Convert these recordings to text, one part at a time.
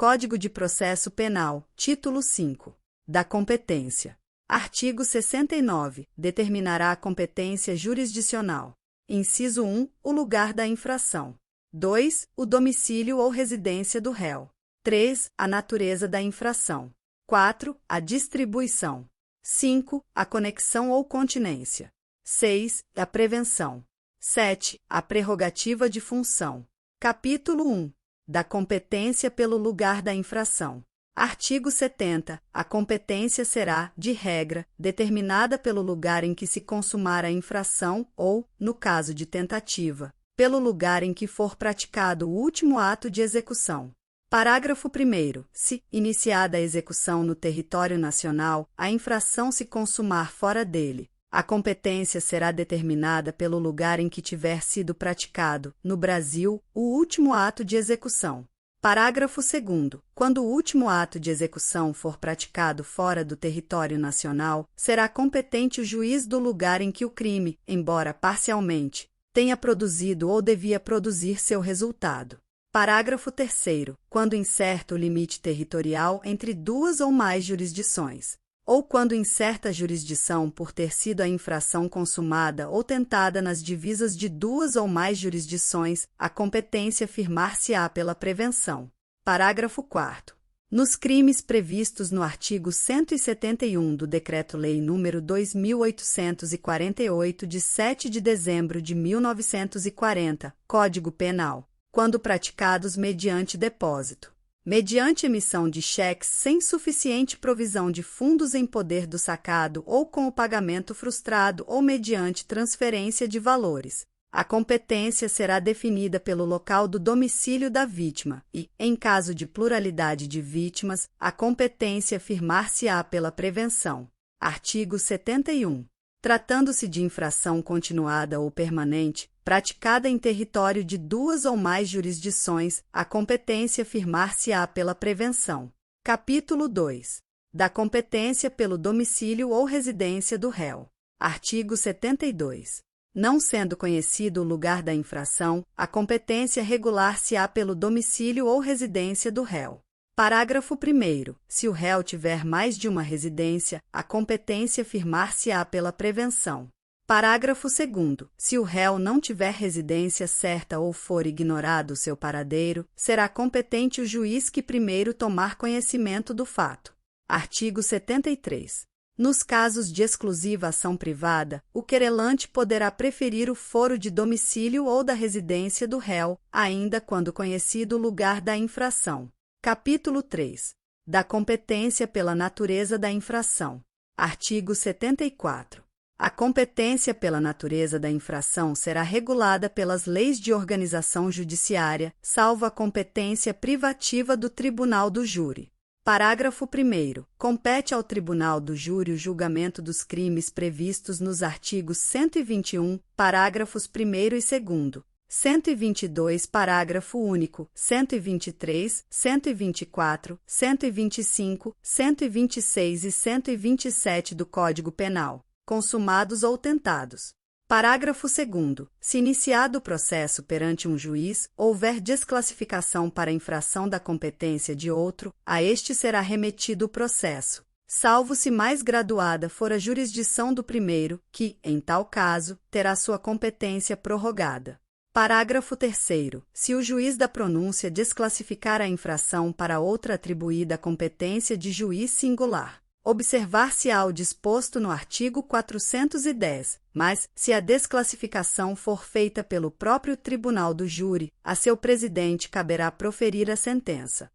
Código de Processo Penal, Título 5. Da competência. Artigo 69. Determinará a competência jurisdicional. Inciso 1. O lugar da infração. 2. O domicílio ou residência do réu. 3. A natureza da infração. 4. A distribuição. 5. A conexão ou continência. 6. A prevenção. 7. A prerrogativa de função. Capítulo 1. Da competência pelo lugar da infração. Artigo 70. A competência será, de regra, determinada pelo lugar em que se consumar a infração ou, no caso de tentativa, pelo lugar em que for praticado o último ato de execução. Parágrafo 1º. Se, iniciada a execução no território nacional, a infração se consumar fora dele, a competência será determinada pelo lugar em que tiver sido praticado, no Brasil, o último ato de execução. Parágrafo 2º. Quando o último ato de execução for praticado fora do território nacional, será competente o juiz do lugar em que o crime, embora parcialmente, tenha produzido ou devia produzir seu resultado. Parágrafo 3º. Quando incerto o limite territorial entre duas ou mais jurisdições, ou quando incerta jurisdição por ter sido a infração consumada ou tentada nas divisas de duas ou mais jurisdições, a competência firmar-se-á pela prevenção. Parágrafo 4º. Nos crimes previstos no artigo 171 do Decreto-Lei nº 2.848, de 7 de dezembro de 1940, Código Penal, quando praticados mediante depósito, mediante emissão de cheques sem suficiente provisão de fundos em poder do sacado ou com o pagamento frustrado ou mediante transferência de valores, a competência será definida pelo local do domicílio da vítima e, em caso de pluralidade de vítimas, a competência firmar-se-á pela prevenção. Artigo 71. Tratando-se de infração continuada ou permanente, praticada em território de duas ou mais jurisdições, a competência firmar-se-á pela prevenção. Capítulo 2. Da competência pelo domicílio ou residência do réu. Artigo 72. Não sendo conhecido o lugar da infração, a competência regular-se-á pelo domicílio ou residência do réu. Parágrafo 1º. Se o réu tiver mais de uma residência, a competência firmar-se-á pela prevenção. Parágrafo 2º. Se o réu não tiver residência certa ou for ignorado o seu paradeiro, será competente o juiz que primeiro tomar conhecimento do fato. Artigo 73. Nos casos de exclusiva ação privada, o querelante poderá preferir o foro de domicílio ou da residência do réu, ainda quando conhecido o lugar da infração. Capítulo 3. Da competência pela natureza da infração. Artigo 74. A competência pela natureza da infração será regulada pelas leis de organização judiciária, salvo a competência privativa do Tribunal do Júri. Parágrafo 1º. Compete ao Tribunal do Júri o julgamento dos crimes previstos nos artigos 121, parágrafos 1º e 2º. 122, parágrafo único, 123, 124, 125, 126 e 127 do Código Penal, consumados ou tentados. Parágrafo 2º. Se iniciado o processo perante um juiz, houver desclassificação para infração da competência de outro, a este será remetido o processo, salvo se mais graduada for a jurisdição do primeiro, que, em tal caso, terá sua competência prorrogada. Parágrafo 3º. Se o juiz da pronúncia desclassificar a infração para outra atribuída à competência de juiz singular, observar-se-á o disposto no artigo 410, mas, se a desclassificação for feita pelo próprio Tribunal do Júri, a seu presidente caberá proferir a sentença.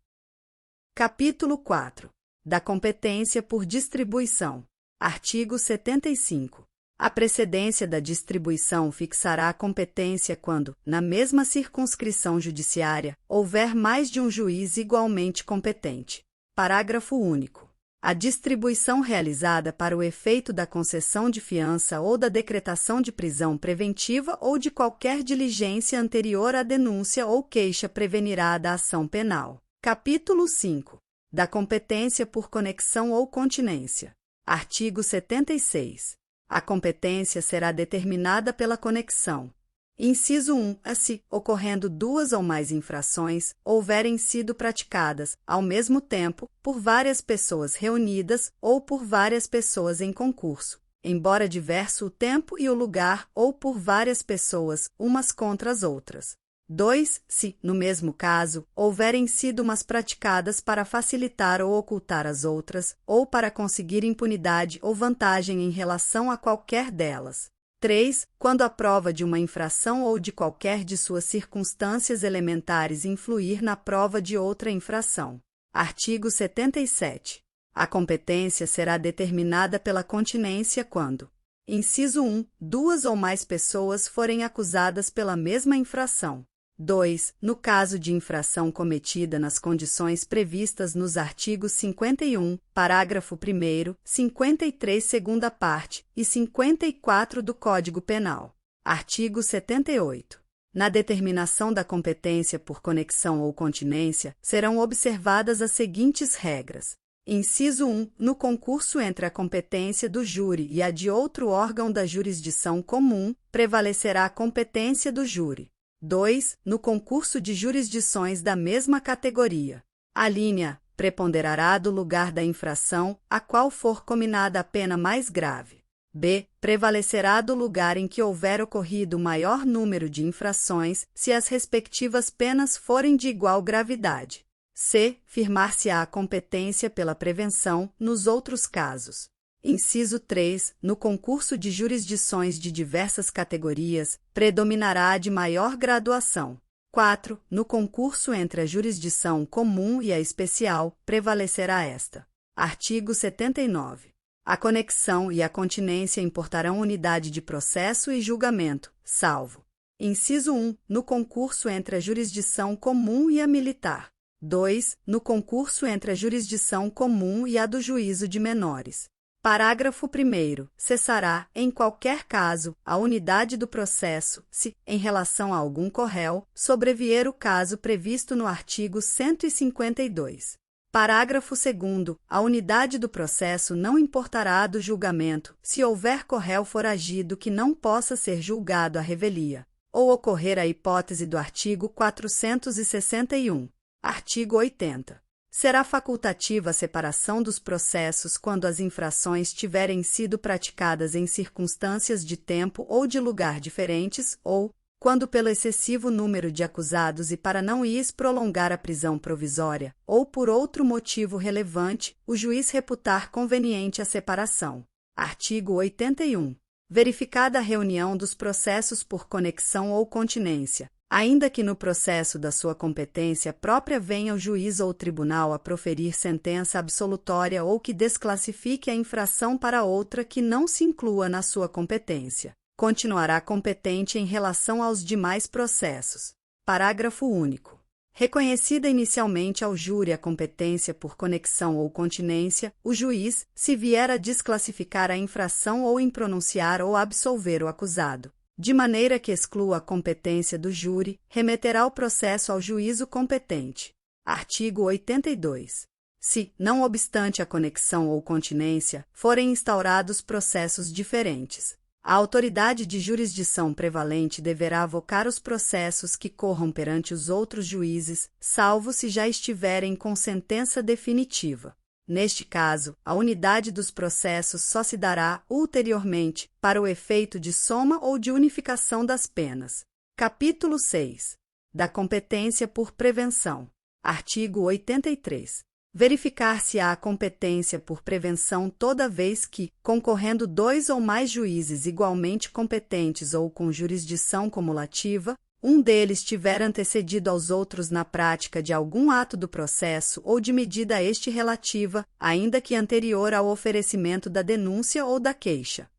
Capítulo 4. Da competência por distribuição. Artigo 75. A precedência da distribuição fixará a competência quando, na mesma circunscrição judiciária, houver mais de um juiz igualmente competente. Parágrafo único. A distribuição realizada para o efeito da concessão de fiança ou da decretação de prisão preventiva ou de qualquer diligência anterior à denúncia ou queixa prevenirá da ação penal. Capítulo 5. Da competência por conexão ou continência. Artigo 76. A competência será determinada pela conexão. Inciso 1. Se, ocorrendo duas ou mais infrações, houverem sido praticadas, ao mesmo tempo, por várias pessoas reunidas ou por várias pessoas em concurso, embora diverso o tempo e o lugar, ou por várias pessoas, umas contra as outras. 2. Se, no mesmo caso, houverem sido umas praticadas para facilitar ou ocultar as outras, ou para conseguir impunidade ou vantagem em relação a qualquer delas. 3. Quando a prova de uma infração ou de qualquer de suas circunstâncias elementares influir na prova de outra infração. Artigo 77. A competência será determinada pela continência quando: inciso 1. Duas ou mais pessoas forem acusadas pela mesma infração. 2. No caso de infração cometida nas condições previstas nos artigos 51, parágrafo 1º, 53, segunda parte, e 54 do Código Penal. Artigo 78. Na determinação da competência por conexão ou continência, serão observadas as seguintes regras. Inciso 1. No concurso entre a competência do júri e a de outro órgão da jurisdição comum, prevalecerá a competência do júri. 2. No concurso de jurisdições da mesma categoria, a linha preponderará do lugar da infração a qual for cominada a pena mais grave. B. Prevalecerá do lugar em que houver ocorrido maior número de infrações, se as respectivas penas forem de igual gravidade. C. Firmar-se-á a competência pela prevenção nos outros casos. Inciso 3. No concurso de jurisdições de diversas categorias, predominará a de maior graduação. 4. No concurso entre a jurisdição comum e a especial, prevalecerá esta. Artigo 79. A conexão e a continência importarão unidade de processo e julgamento, salvo. Inciso 1. No concurso entre a jurisdição comum e a militar. 2. No concurso entre a jurisdição comum e a do juízo de menores. Parágrafo 1º. Cessará, em qualquer caso, a unidade do processo, se, em relação a algum corréu, sobrevier o caso previsto no artigo 152. Parágrafo 2º. A unidade do processo não importará a do julgamento, se houver corréu foragido que não possa ser julgado à revelia, ou ocorrer a hipótese do artigo 461. Artigo 80. Será facultativa a separação dos processos quando as infrações tiverem sido praticadas em circunstâncias de tempo ou de lugar diferentes ou, quando pelo excessivo número de acusados e para não lhes prolongar a prisão provisória, ou por outro motivo relevante, o juiz reputar conveniente a separação. Artigo 81. Verificada a reunião dos processos por conexão ou continência, ainda que no processo da sua competência própria venha o juiz ou o tribunal a proferir sentença absolutória ou que desclassifique a infração para outra que não se inclua na sua competência, continuará competente em relação aos demais processos. Parágrafo único. Reconhecida inicialmente ao júri a competência por conexão ou continência, o juiz, se vier a desclassificar a infração ou impronunciar ou absolver o acusado, de maneira que exclua a competência do júri, remeterá o processo ao juízo competente. Artigo 82. Se, não obstante a conexão ou continência, forem instaurados processos diferentes, a autoridade de jurisdição prevalente deverá avocar os processos que corram perante os outros juízes, salvo se já estiverem com sentença definitiva. Neste caso, a unidade dos processos só se dará, ulteriormente, para o efeito de soma ou de unificação das penas. Capítulo 6. Da competência por prevenção. Artigo 83. Verificar-se-á a competência por prevenção toda vez que, concorrendo dois ou mais juízes igualmente competentes ou com jurisdição cumulativa, um deles tiver antecedido aos outros na prática de algum ato do processo ou de medida a este relativa, ainda que anterior ao oferecimento da denúncia ou da queixa.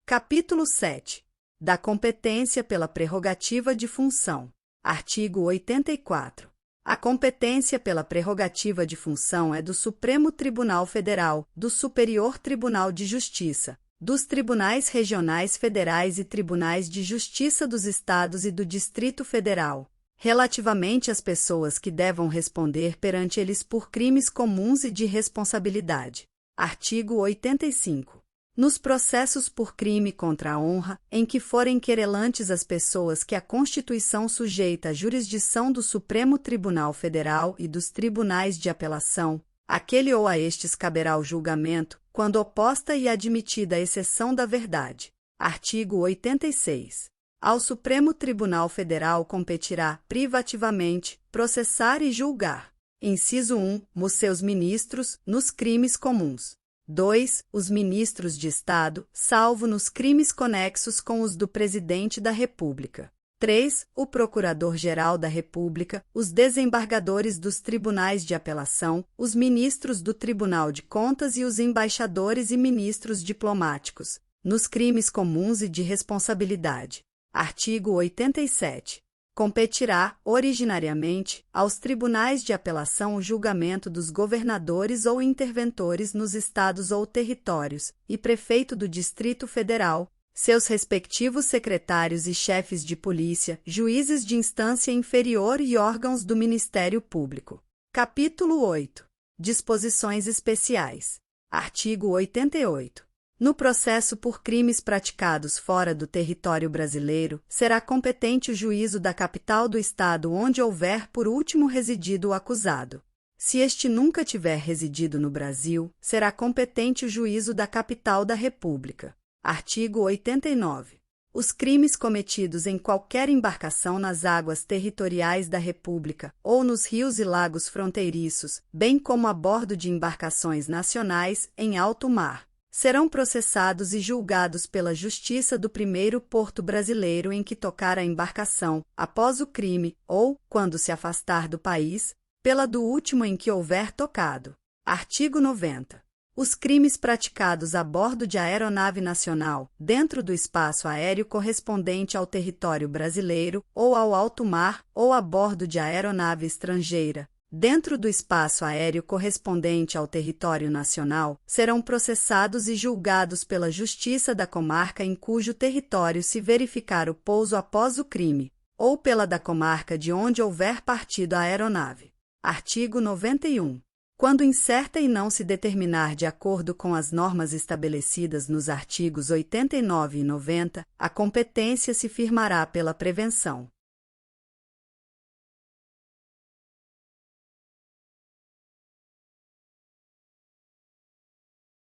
Capítulo 7. Da competência pela prerrogativa de função. Artigo 84. A competência pela prerrogativa de função é do Supremo Tribunal Federal, do Superior Tribunal de Justiça, dos Tribunais Regionais Federais e Tribunais de Justiça dos Estados e do Distrito Federal, relativamente às pessoas que devam responder perante eles por crimes comuns e de responsabilidade. Artigo 85. Nos processos por crime contra a honra, em que forem querelantes as pessoas que a Constituição sujeita à jurisdição do Supremo Tribunal Federal e dos tribunais de apelação, aquele ou a estes caberá o julgamento, quando oposta e admitida a exceção da verdade. Artigo 86. Ao Supremo Tribunal Federal competirá, privativamente, processar e julgar. Inciso 1. Os seus ministros, nos crimes comuns. 2. Os ministros de Estado, salvo nos crimes conexos com os do Presidente da República. 3. O Procurador-Geral da República, os desembargadores dos tribunais de apelação, os ministros do Tribunal de Contas e os embaixadores e ministros diplomáticos, nos crimes comuns e de responsabilidade. Artigo 87. Competirá, originariamente, aos tribunais de apelação o julgamento dos governadores ou interventores nos estados ou territórios, e prefeito do Distrito Federal, seus respectivos secretários e chefes de polícia, juízes de instância inferior e órgãos do Ministério Público. Capítulo 8. Disposições especiais. Artigo 88. No processo por crimes praticados fora do território brasileiro, será competente o juízo da capital do estado onde houver por último residido o acusado. Se este nunca tiver residido no Brasil, será competente o juízo da capital da República. Artigo 89. Os crimes cometidos em qualquer embarcação nas águas territoriais da República ou nos rios e lagos fronteiriços, bem como a bordo de embarcações nacionais em alto mar, serão processados e julgados pela Justiça do primeiro porto brasileiro em que tocar a embarcação, após o crime, ou, quando se afastar do país, pela do último em que houver tocado. Artigo 90. Os crimes praticados a bordo de aeronave nacional, dentro do espaço aéreo correspondente ao território brasileiro, ou ao alto mar, ou a bordo de aeronave estrangeira, dentro do espaço aéreo correspondente ao território nacional, serão processados e julgados pela Justiça da comarca em cujo território se verificar o pouso após o crime, ou pela da comarca de onde houver partido a aeronave. Artigo 91. Quando incerta e não se determinar de acordo com as normas estabelecidas nos artigos 89 e 90, a competência se firmará pela prevenção.